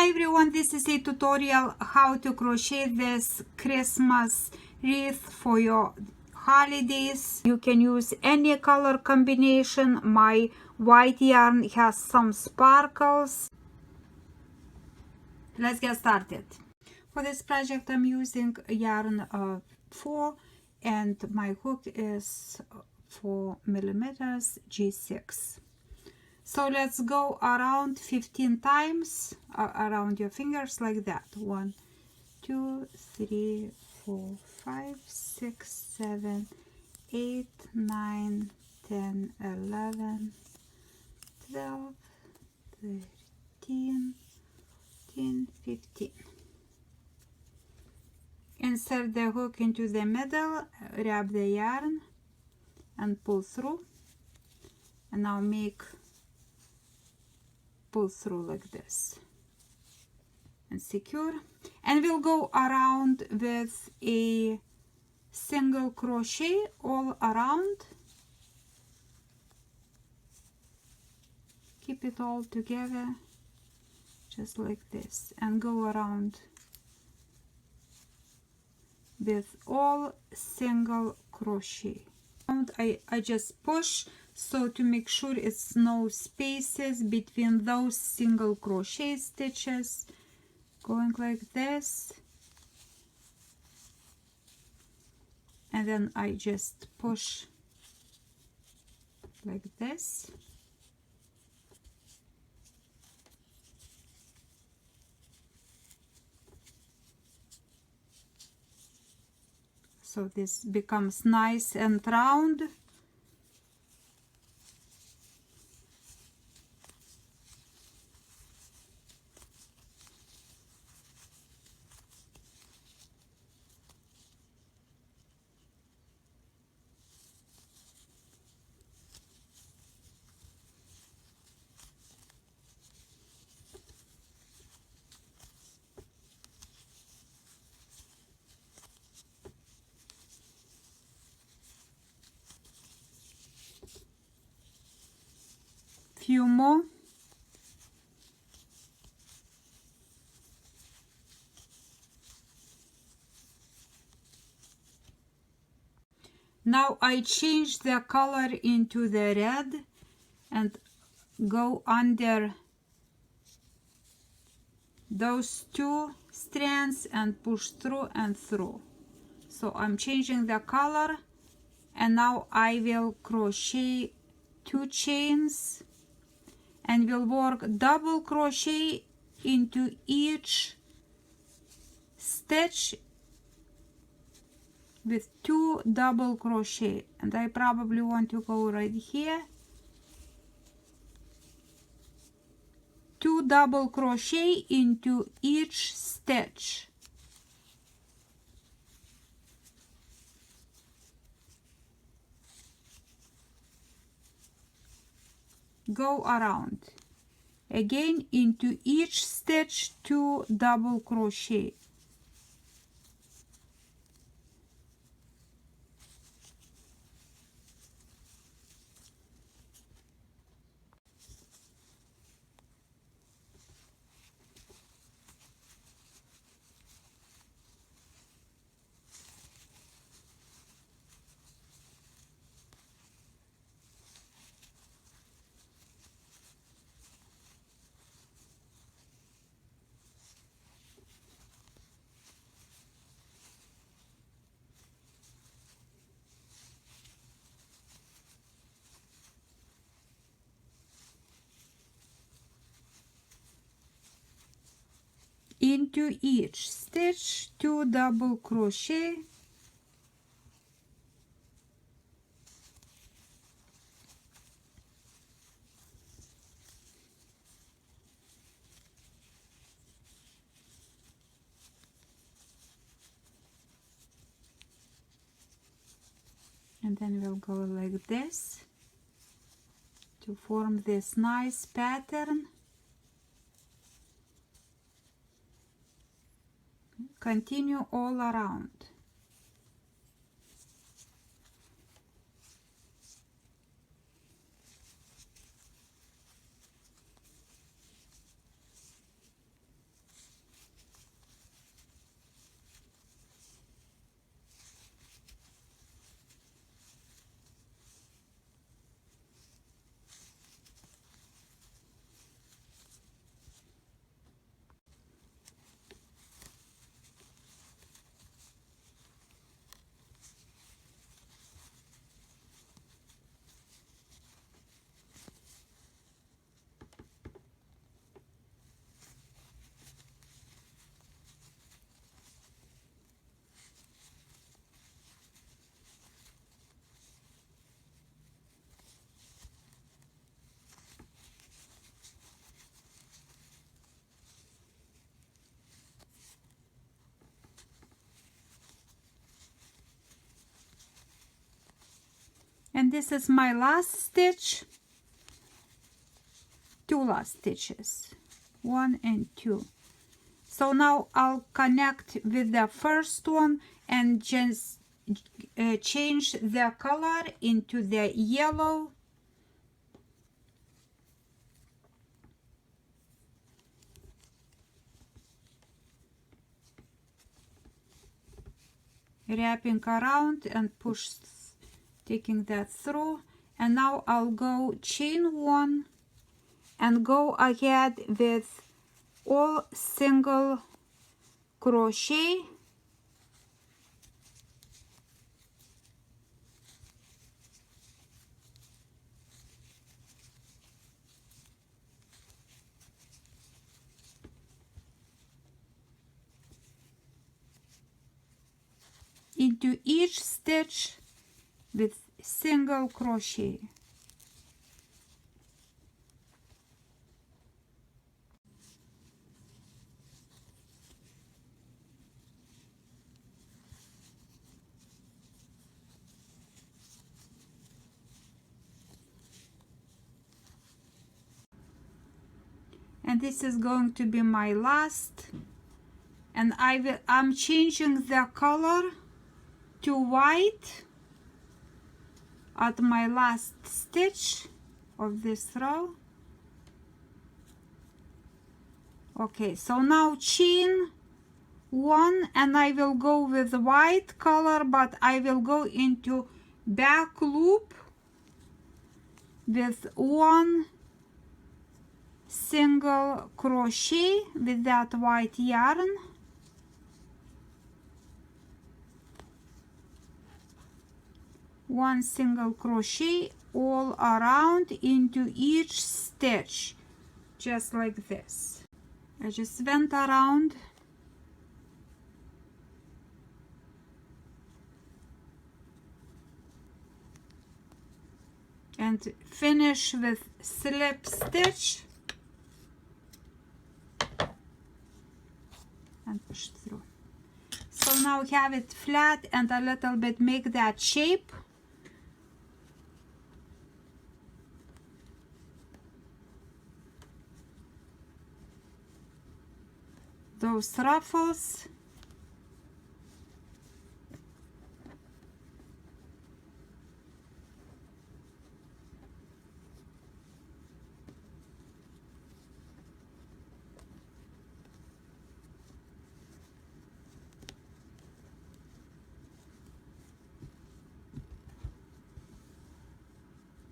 Hi everyone, this is a tutorial how to crochet this Christmas wreath for your holidays. You can use any color combination. My white yarn has some sparkles. Let's get started. For this project I'm using yarn 4 and my hook is 4mm G6. So let's go around 15 times around your fingers like that. 1, 2, 3, 4, 5, 6, 7, 8, 9, 10, 11, 12, 13, 14, 15. Insert the hook into the middle, wrap the yarn and pull through, and now pull through like this and secure, and we'll go around with a single crochet all around. Keep it all together just like this and go around with all single crochet. I just push so to make sure it's no spaces between those single crochet stitches, going like this, and then I just push like this. So this becomes nice and round. Few more. Now I change the color into the red and go under those two strands and push through and through. So I'm changing the color, and now I will crochet 2 chains and will work double crochet into each stitch with 2 double crochet, and I probably want to go right here. 2 double crochet into each stitch. Go around again into each stitch, 2 double crochet. Into each stitch, 2 double crochet. And then we'll go like this to form this nice pattern. Continue all around. And this is my last stitch. 2 last stitches, 1 and 2. So now I'll connect with the first one and just change the color into the yellow. Wrapping around and push, taking that through. And now I'll go chain 1 and go ahead with all single crochet into each stitch with single crochet. And this is going to be my last, and I'm changing the color to white at my last stitch of this row. Okay, so now chain 1 and I will go with white color, but I will go into back loop with 1 single crochet with that white yarn. One single crochet all around into each stitch, just like this. I just went around and finish with slip stitch and push through. So now have it flat and a little bit make that shape. Those ruffles.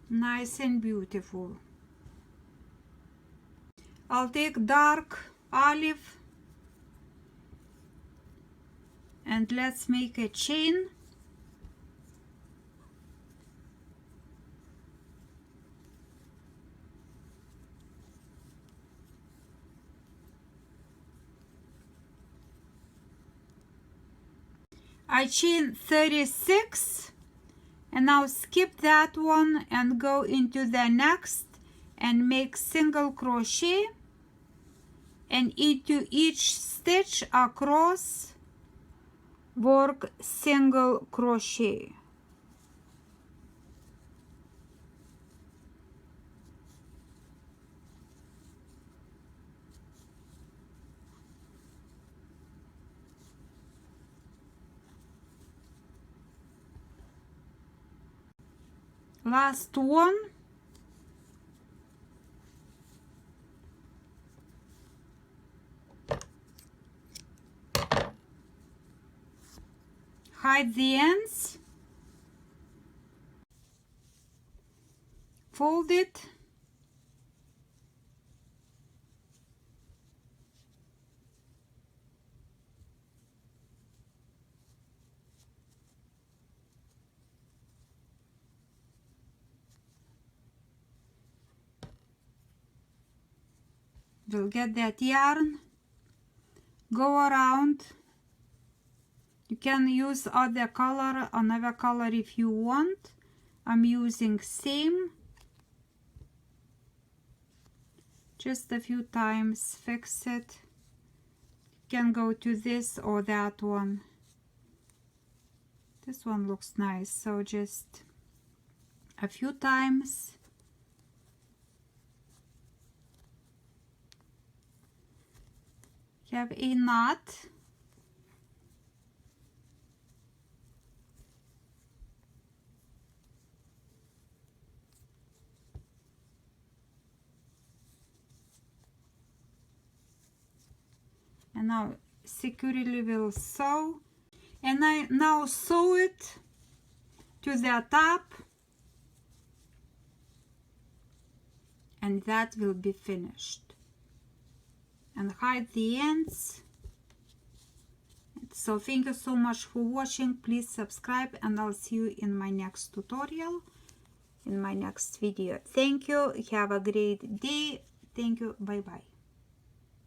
Nice and beautiful. I'll take dark olive and let's make a chain. I chain 36 and now skip that one and go into the next and make single crochet and into each stitch across work single crochet. Last one. Hide the ends. Fold it. You'll get that yarn, go around. You can use other color, another color if you want. I'm using same. Just a few times, fix it. You can go to this or that one. This one looks nice, so just a few times. Have a knot. And now securely will sew, and I now sew it to the top, and that will be finished. And hide the ends. So thank you so much for watching. Please subscribe, and I'll see you in my next tutorial, in my next video. Thank you. Have a great day. Thank you. Bye bye.